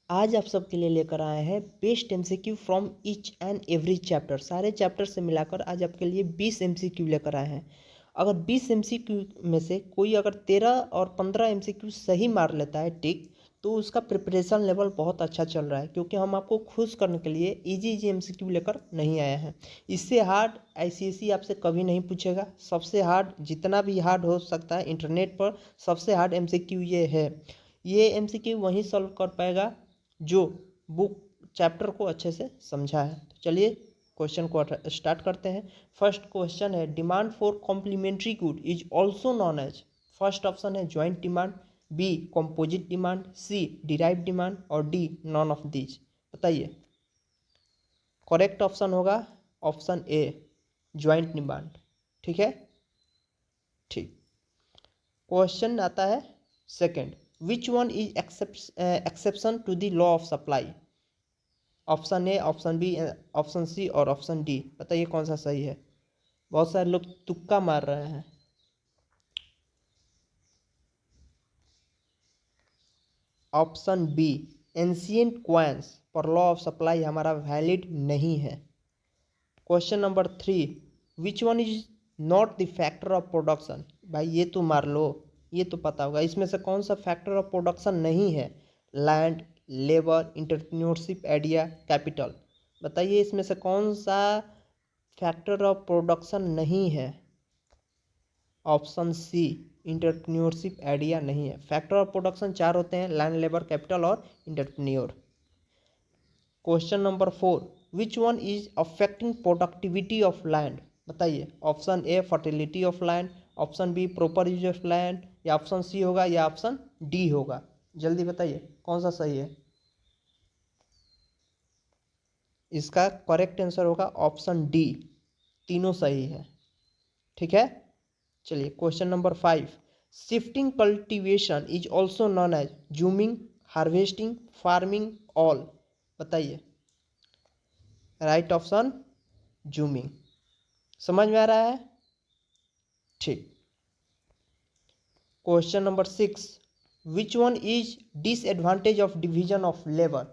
आज आप सबके लिए लेकर आए हैं best MCQ from each and every chapter. सारे चैप्टर से मिलाकर आज आपके लिए 20 एमसीक्यू लेकर आए हैं। अगर 20 एमसीक्यू में से कोई अगर 13 और 15 एमसीक्यू सही मार लेता है टिक, तो उसका प्रिपरेशन लेवल बहुत अच्छा चल रहा है, क्योंकि हम आपको खुश करने के लिए इजी इजी एमसीक्यू लेकर नहीं आए हैं। इससे हार्ड आईसीएसई आपसे कभी नहीं पूछेगा। सबसे हार्ड, जितना भी हार्ड हो सकता है इंटरनेट पर, सबसे हार्ड एमसीक्यू ये है। ये एमसीक्यू वहीं सॉल्व कर पाएगा जो बुक चैप्टर को अच्छे से समझा है। तो चलिए क्वेश्चन को स्टार्ट करते हैं। फर्स्ट क्वेश्चन है, demand for complementary good is also known as. First option है joint demand, B composite demand, C derive demand और डी नॉन ऑफ दीज। बताइए। करेक्ट ऑप्शन होगा ऑप्शन ए, ज्वाइंट डिमांड। ठीक है, ठीक। क्वेश्चन आता है second, which one is exception to the law of supply. Option A, option B, option C और option D. बताइए कौन सा सही है। बहुत सारे लोग तुक्का मार रहे हैं। ऑप्शन बी, एंशिएंट क्वाइंस पर लॉ ऑफ सप्लाई हमारा वैलिड नहीं है। Question number 3, which one is not the factor of production. भाई ये तो मार लो, ये तो पता होगा। इसमें से कौन सा फैक्टर ऑफ प्रोडक्शन नहीं है। Land, labour, entrepreneurship, idea, capital. बताइए इसमें से कौन सा फैक्टर ऑफ प्रोडक्शन नहीं है। ऑप्शन सी, इंटरप्रेन्योरशिप, आइडिया नहीं है। फैक्टर ऑफ प्रोडक्शन 4 होते हैं, लैंड, लेबर, कैपिटल और entrepreneur. Question number 4, which one is affecting productivity of land. बताइए। Option A, fertility of land, option B, proper use of land, या option C होगा या option D होगा। जल्दी बताइए कौन सा सही है। इसका करेक्ट आंसर होगा ऑप्शन डी, तीनों सही है। ठीक है, चलिए question number 5, shifting cultivation is also known as jhuming, harvesting, farming, all. बताइए। Right option jhuming. समझ में आ रहा है। ठीक। Question number 6, which one is disadvantage of division of labour.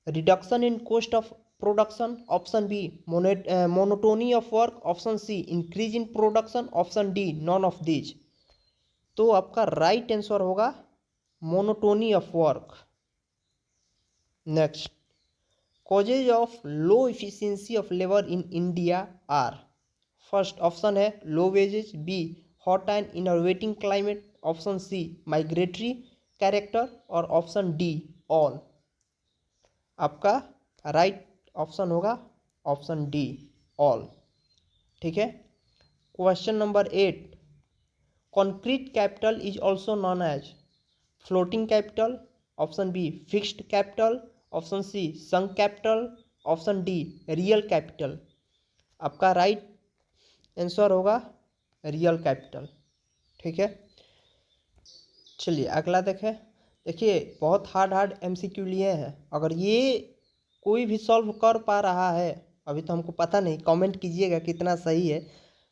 Reduction in cost of production, option B monotony of work, option C increase in production, option D none of these. तो आपका right answer होगा monotony of work. Next, causes of low efficiency of labour in India are. First option है low wages, B hot and innovating climate, option C migratory character और option D all. आपका right option होगा option D all. ठीक है। Question number 8, concrete capital is also known as floating capital, option B fixed capital, option C sunk capital, option D real capital. आपका right answer होगा real capital. ठीक है, चलिए अगला देखें। देखिए बहुत हार्ड एमसीक्यू लिए हैं। अगर ये कोई भी सॉल्व कर पा रहा है, अभी तो हमको पता नहीं, कमेंट कीजिएगा कितना सही है।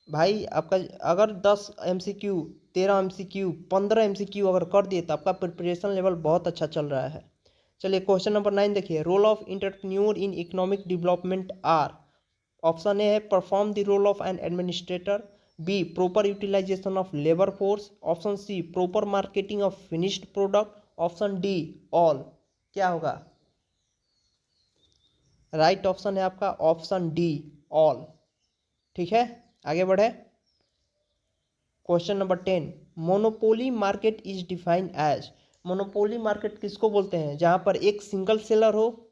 भाई आपका अगर 10 एमसीक्यू, 13 एमसीक्यू, 15 एमसीक्यू अगर कर दिए तो आपका प्रिपरेशन लेवल बहुत अच्छा चल रहा है। चलिए क्वेश्चन नंबर 9 देखिए, role of entrepreneur in economic development are. Option A है perform the role of an administrator, B proper utilisation of labour force, option C proper marketing of finished product, option D all. क्या होगा। Right option है आपका option D all. ठीक है, आगे बढ़े। Question number 10, monopoly market is defined as. Monopoly market किसको बोलते हैं, जहां पर एक सिंगल सेलर हो,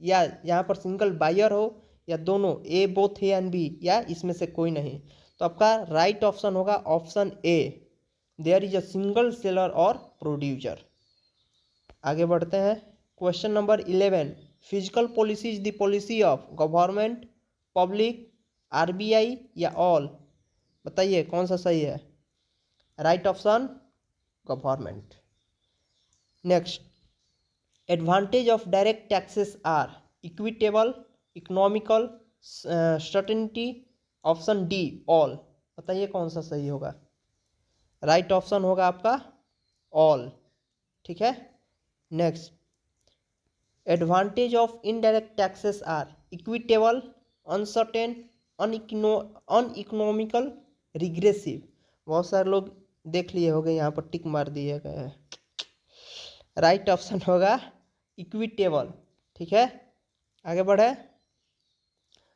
या यहाँ पर सिंगल बायर हो, या दोनों, A both A and B, या इसमें से कोई नहीं। तो आपका राइट ऑप्शन होगा option A, there is a single seller और प्रोड्यूसर। आगे बढ़ते हैं। Question number 11, physical policy is the policy of government, public, RBI या ऑल। बताइए कौन सा सही है। Right option government. Next, advantage of direct taxes are equitable, economical, certainty, option D all. बताइए कौन सा सही होगा। राइट ऑप्शन होगा आपका ऑल। ठीक है। Next, advantage of indirect taxes are equitable, uncertain, uneconomical, regressive. बहुत सारे लोग देख लिए होंगे, यहाँ पर टिक मार दिए गए हैं। राइट ऑप्शन होगा इक्विटेबल। ठीक है, आगे बढ़े।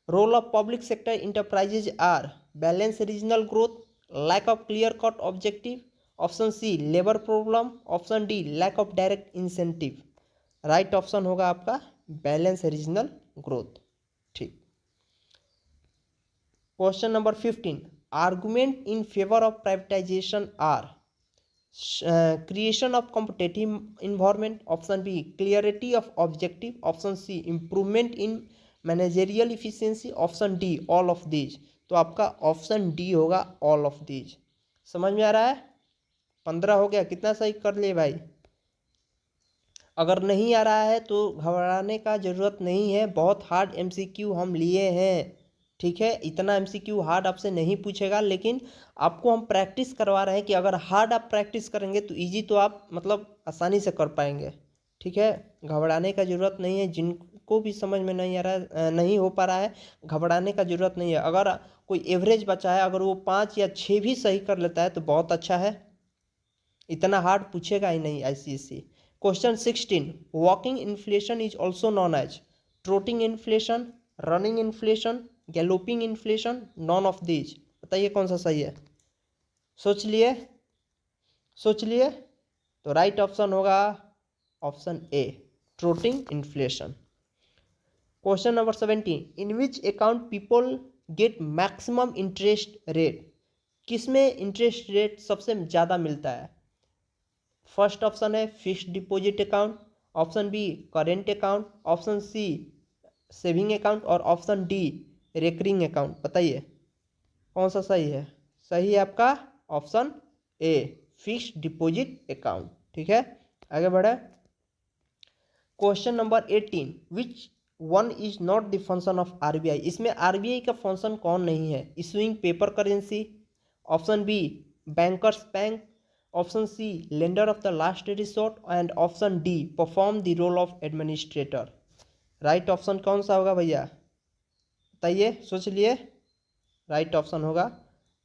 Role of public sector enterprises are balance regional growth, lack of clear cut objective, option C labour problem, option D lack of direct incentive. Right option होगा आपका बैलेंस रीजनल ग्रोथ। ठीक। Question number 15, argument in favour of privatisation are creation of competitive environment, option B clarity of objective, option C improvement in managerial efficiency, option D all of these. तो आपका option D होगा all of these. समझ में आ रहा है? 15 हो गया, कितना सही कर लिए भाई? अगर नहीं आ रहा है तो घबराने का ज़रूरत नहीं है, बहुत हार्ड एमसीक्यू हम लिए हैं। ठीक है, इतना एमसीक्यू हार्ड आपसे नहीं पूछेगा, लेकिन आपको हम प्रैक्टिस करवा रहे हैं कि अगर हार्ड आप प्रैक्टिस करेंगे तो इजी तो आप मतलब आसानी से कर पाएंगे। ठीक है, घबराने का ज़रूरत नहीं है। जिनको भी समझ में नहीं आ रहा है, नहीं हो पा रहा है, घबराने का ज़रूरत नहीं है। अगर कोई एवरेज बचा है, अगर वो 5 या 6 भी सही कर लेता है तो बहुत अच्छा है। इतना हार्ड पूछेगा ही नहीं ICSE. Question 16, walking inflation is also known as trotting inflation, running inflation, galloping inflation, none of these. बताइए कौन सा सही है? सोच लिए? सोच लिए? तो राइट ऑप्शन होगा option A trotting inflation. Question number 17, in which account people get maximum interest rate. किसमें इंटरेस्ट रेट सबसे ज़्यादा मिलता है? फर्स्ट ऑप्शन है fixed deposit account, option B current account, option C saving account और option D recurring account. बताइए कौन सा सही है? सही है आपका option A fixed deposit account. ठीक है, आगे बढ़े। Question number 18, which one is not the function of RBI. इसमें आरबीआई का फंक्शन कौन नहीं है? Issuing paper currency, option B bankers bank, option C lender of the last resort and option D perform the role of administrator. Right option कौन सा होगा भैया? बताइए, सोच लिए। राइट ऑप्शन होगा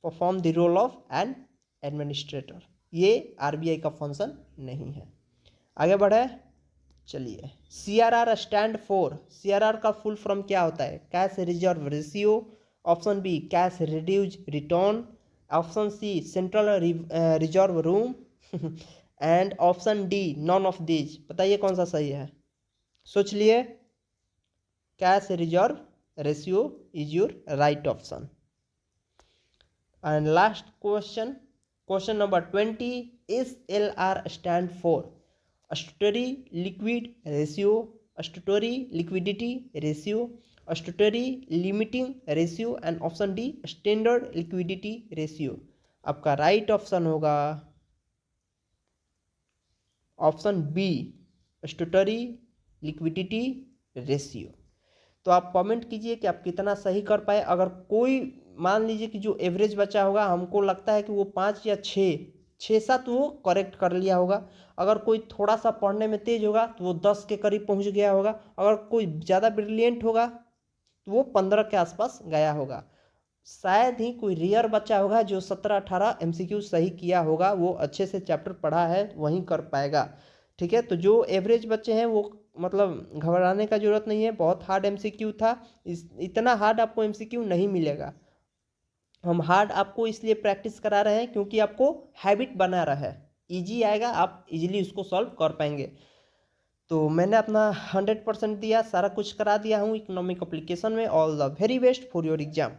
perform the role of an administrator. ये RBI का फंक्शन नहीं है। आगे बढ़े, चलिए। सीआरआर स्टैंड फॉर, सीआरआर का फुल फॉर्म क्या होता है? Cash reserve ratio, option B cash reduce return, option C central reserve room and option D none of these. बताइए कौन सा सही है? सोच लिए। Cash reserve ratio is your right option. And last question, question number 20, SLR stand for statutory liquid ratio, statutory liquidity ratio, statutory limiting ratio and option D standard liquidity ratio. आपका right option होगा option B statutory liquidity ratio. तो आप comment कीजिए कि आप कितना सही कर पाए। अगर कोई मान लीजिए कि जो एवरेज बचा होगा, हमको लगता है कि वो 5 या 6-7 वो करेक्ट कर लिया होगा। अगर कोई थोड़ा सा पढ़ने में तेज होगा तो वो 10 के करीब पहुंच गया होगा। अगर कोई ज़्यादा ब्रिलियंट होगा तो वो 15 के आसपास गया होगा। शायद ही कोई रेयर बच्चा होगा जो 17-18 एमसीक्यू सही किया होगा, वो अच्छे से चैप्टर पढ़ा है वहीं कर पाएगा। ठीक है, तो जो एवरेज बच्चे हैं वो मतलब घबराने का ज़रूरत नहीं है। बहुत हार्ड एमसीक्यू था, इतना हार्ड आपको एमसीक्यू नहीं मिलेगा। हम हार्ड आपको इसलिए प्रैक्टिस करा रहे हैं क्योंकि आपको हैबिट बना रहा है। इजी आएगा, आप इजीली उसको सॉल्व कर पाएंगे। तो मैंने अपना 100% दिया, सारा कुछ करा दिया हूँ इकोनॉमिक एप्लीकेशन में। All the very best for your exam.